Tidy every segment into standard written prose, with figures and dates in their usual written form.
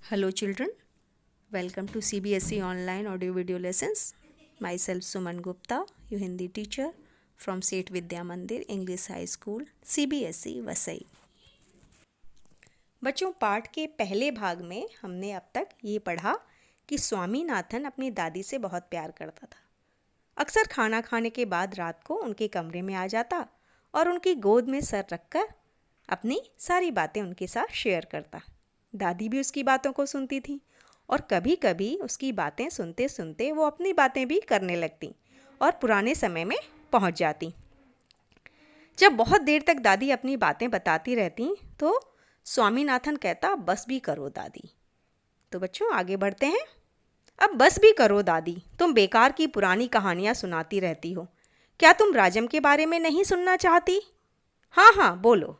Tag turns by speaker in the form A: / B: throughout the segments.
A: Hello children, welcome to CBSE online audio video lessons. Myself Suman Gupta, your Hindi teacher from Seth Vidya Mandir English High School, CBSE Vasai. बच्चों, पाठ के पहले भाग में हमने अब तक ये पढ़ा कि स्वामीनाथन अपनी दादी से बहुत प्यार करता था। अक्सर खाना खाने के बाद रात को उनके कमरे में आ जाता और उनकी गोद में सर रखकर अपनी सारी बातें उनके साथ शेयर करता। दादी भी उसकी बातों को सुनती थी और कभी कभी उसकी बातें सुनते सुनते वो अपनी बातें भी करने लगती और पुराने समय में पहुंच जाती। जब बहुत देर तक दादी अपनी बातें बताती रहती तो स्वामीनाथन कहता, बस भी करो दादी। तो बच्चों आगे बढ़ते हैं। अब बस भी करो दादी, तुम बेकार की पुरानी कहानियाँ सुनाती रहती हो। क्या तुम राजम के बारे में नहीं सुनना चाहती? हाँ हाँ बोलो।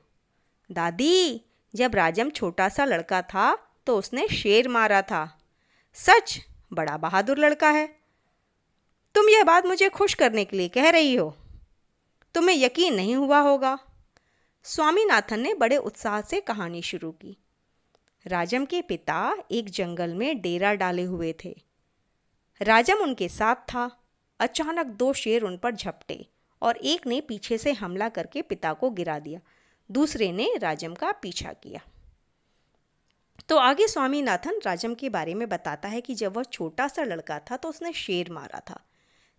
A: दादी, जब राजम छोटा सा लड़का था तो उसने शेर मारा था। सच? बड़ा बहादुर लड़का है। तुम यह बात मुझे खुश करने के लिए कह रही हो। तुम्हें यकीन नहीं हुआ होगा। स्वामीनाथन ने बड़े उत्साह से कहानी शुरू की। राजम के पिता एक जंगल में डेरा डाले हुए थे। राजम उनके साथ था। अचानक दो शेर उन पर झपटे और एक ने पीछे से हमला करके पिता को गिरा दिया। दूसरे ने राजम का पीछा किया। तो आगे स्वामीनाथन राजम के बारे में बताता है कि जब वह छोटा सा लड़का था तो उसने शेर मारा था।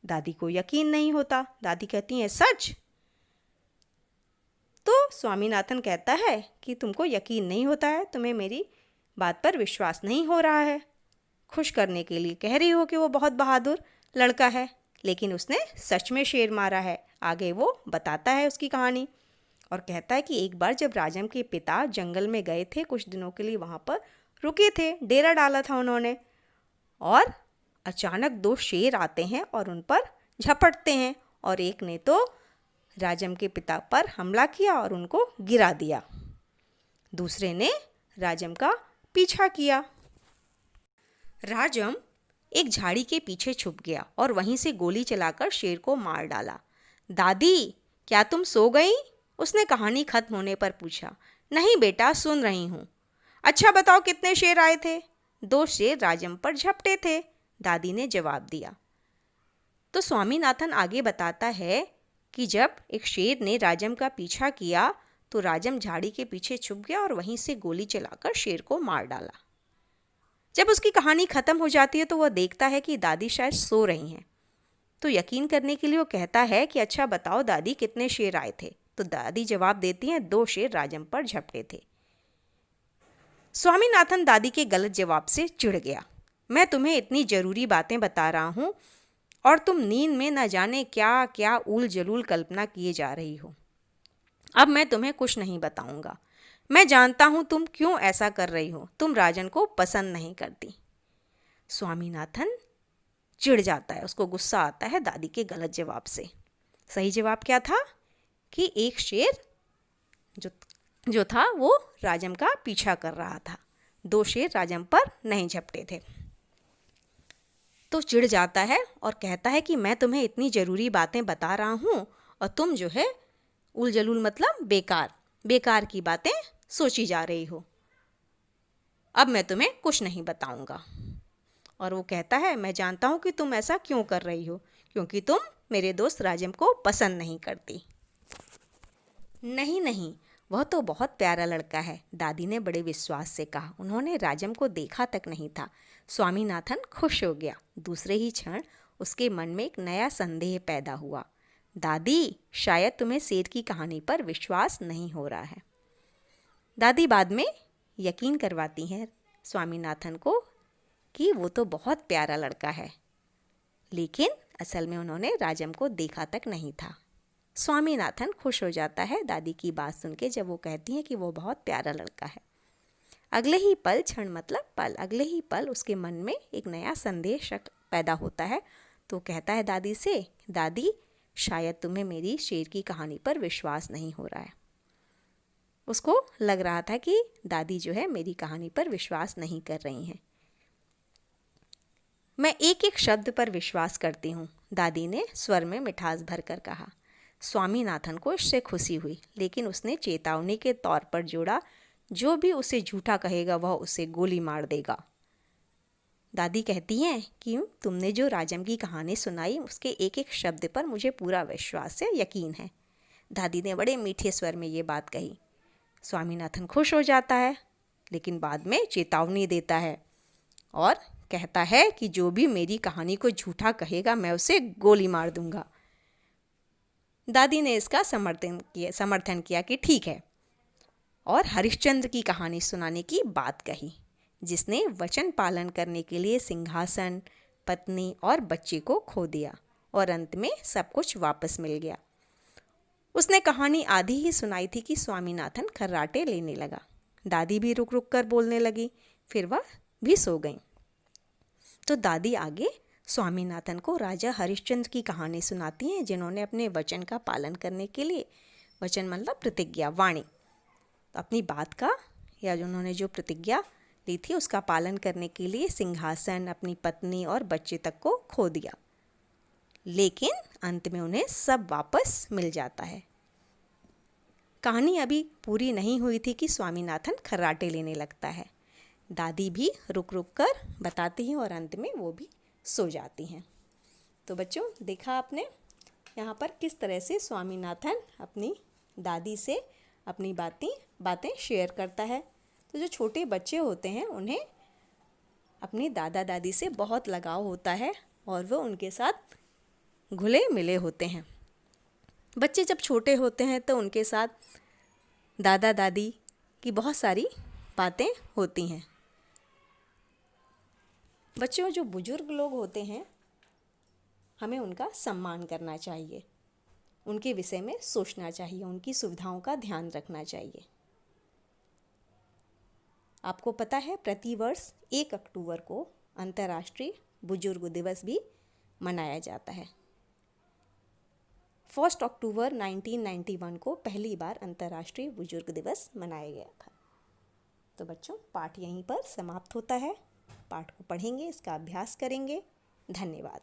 A: दादी को यकीन नहीं होता। दादी कहती है, सच? तो स्वामीनाथन कहता है कि तुमको यकीन नहीं होता है, तुम्हें मेरी बात पर विश्वास नहीं हो रहा है। खुश करने के लिए कह रही हो कि वो बहुत बहादुर लड़का है, लेकिन उसने सच में शेर मारा है। आगे वो बताता है उसकी कहानी और कहता है कि एक बार जब राजम के पिता जंगल में गए थे, कुछ दिनों के लिए वहाँ पर रुके थे, डेरा डाला था उन्होंने, और अचानक दो शेर आते हैं और उन पर झपटते हैं और एक ने तो राजम के पिता पर हमला किया और उनको गिरा दिया। दूसरे ने राजम का पीछा किया। राजम एक झाड़ी के पीछे छुप गया और वहीं से गोली चलाकर शेर को मार डाला। दादी, क्या तुम सो गई? उसने कहानी खत्म होने पर पूछा। नहीं बेटा, सुन रही हूँ। अच्छा बताओ, कितने शेर आए थे? दो शेर राजम पर झपटे थे, दादी ने जवाब दिया। तो स्वामीनाथन आगे बताता है कि जब एक शेर ने राजम का पीछा किया तो राजम झाड़ी के पीछे छुप गया और वहीं से गोली चलाकर शेर को मार डाला। जब उसकी कहानी खत्म हो जाती है तो वह देखता है कि दादी शायद सो रही हैं। तो यकीन करने के लिए वो कहता है कि अच्छा बताओ दादी, कितने शेर आए थे? तो दादी जवाब देती हैं, दो शेर राजम पर झपटे थे। स्वामीनाथन दादी के गलत जवाब से चिढ़ गया। मैं तुम्हें इतनी ज़रूरी बातें बता रहा हूँ और तुम नींद में न जाने क्या क्या ऊल जलूल कल्पना किए जा रही हो। अब मैं तुम्हें कुछ नहीं बताऊंगा। मैं जानता हूँ तुम क्यों ऐसा कर रही हो। तुम राजन को पसंद नहीं करती। स्वामीनाथन चिढ़ जाता है, उसको गुस्सा आता है दादी के गलत जवाब से। सही जवाब क्या था कि एक शेर जो जो था वो राजम का पीछा कर रहा था। दो शेर राजम पर नहीं झपटे थे। तो चिढ़ जाता है और कहता है कि मैं तुम्हें इतनी ज़रूरी बातें बता रहा हूँ और तुम जो है उल जलूल मतलब बेकार बेकार की बातें सोची जा रही हो। अब मैं तुम्हें कुछ नहीं बताऊंगा। और वो कहता है, मैं जानता हूँ कि तुम ऐसा क्यों कर रही हो, क्योंकि तुम मेरे दोस्त राजम को पसंद नहीं करती। नहीं नहीं, वह तो बहुत प्यारा लड़का है, दादी ने बड़े विश्वास से कहा। उन्होंने राजम को देखा तक नहीं था। स्वामीनाथन खुश हो गया। दूसरे ही क्षण उसके मन में एक नया संदेह पैदा हुआ। दादी, शायद तुम्हें शेर की कहानी पर विश्वास नहीं हो रहा है। दादी बाद में यकीन करवाती हैं स्वामीनाथन को कि वो तो बहुत प्यारा लड़का है, लेकिन असल में उन्होंने राजम को देखा तक नहीं था। स्वामीनाथन खुश हो जाता है दादी की बात सुन के, जब वो कहती हैं कि वो बहुत प्यारा लड़का है। अगले ही पल, क्षण मतलब पल, अगले ही पल उसके मन में एक नया संदेह शक पैदा होता है। तो कहता है दादी से, दादी, शायद तुम्हें मेरी शेर की कहानी पर विश्वास नहीं हो रहा है। उसको लग रहा था कि दादी जो है मेरी कहानी पर विश्वास नहीं कर रही हैं। मैं एक एक शब्द पर विश्वास करती हूँ, दादी ने स्वर में मिठास भरकर कहा। स्वामीनाथन को इससे खुशी हुई, लेकिन उसने चेतावनी के तौर पर जोड़ा, जो भी उसे झूठा कहेगा वह उसे गोली मार देगा। दादी कहती हैं कि तुमने जो राजम की कहानी सुनाई उसके एक एक शब्द पर मुझे पूरा विश्वास है, यकीन है। दादी ने बड़े मीठे स्वर में ये बात कही। स्वामीनाथन खुश हो जाता है, लेकिन बाद में चेतावनी देता है और कहता है कि जो भी मेरी कहानी को झूठा कहेगा मैं उसे गोली मार दूंगा। दादी ने इसका समर्थन किया कि ठीक है, और हरिश्चंद्र की कहानी सुनाने की बात कही, जिसने वचन पालन करने के लिए सिंहासन, पत्नी और बच्चे को खो दिया और अंत में सब कुछ वापस मिल गया। उसने कहानी आधी ही सुनाई थी कि स्वामीनाथन खर्राटे लेने लगा। दादी भी रुक रुक कर बोलने लगी, फिर वह भी सो गई। तो दादी आगे स्वामीनाथन को राजा हरिश्चंद्र की कहानी सुनाती हैं, जिन्होंने अपने वचन का पालन करने के लिए, वचन मतलब प्रतिज्ञा, वाणी, अपनी बात का या उन्होंने जो प्रतिज्ञा ली थी उसका पालन करने के लिए सिंहासन, अपनी पत्नी और बच्चे तक को खो दिया, लेकिन अंत में उन्हें सब वापस मिल जाता है। कहानी अभी पूरी नहीं हुई थी कि स्वामीनाथन खर्राटे लेने लगता है। दादी भी रुक रुक कर बताती हैं और अंत में वो भी सो जाती हैं। तो बच्चों, देखा आपने यहाँ पर किस तरह से स्वामीनाथन अपनी दादी से अपनी बातें शेयर करता है। तो जो छोटे बच्चे होते हैं उन्हें अपनी दादा दादी से बहुत लगाव होता है और वो उनके साथ घुले मिले होते हैं। बच्चे जब छोटे होते हैं तो उनके साथ दादा दादी की बहुत सारी बातें होती हैं। बच्चों, जो बुजुर्ग लोग होते हैं हमें उनका सम्मान करना चाहिए, उनके विषय में सोचना चाहिए, उनकी सुविधाओं का ध्यान रखना चाहिए। आपको पता है प्रतिवर्ष 1 अक्टूबर को अंतर्राष्ट्रीय बुजुर्ग दिवस भी मनाया जाता है। 1 अक्टूबर 1991 को पहली बार अंतर्राष्ट्रीय बुजुर्ग दिवस मनाया गया था। तो बच्चों, पाठ यहीं पर समाप्त होता है। पाठ को पढ़ेंगे, इसका अभ्यास करेंगे। धन्यवाद।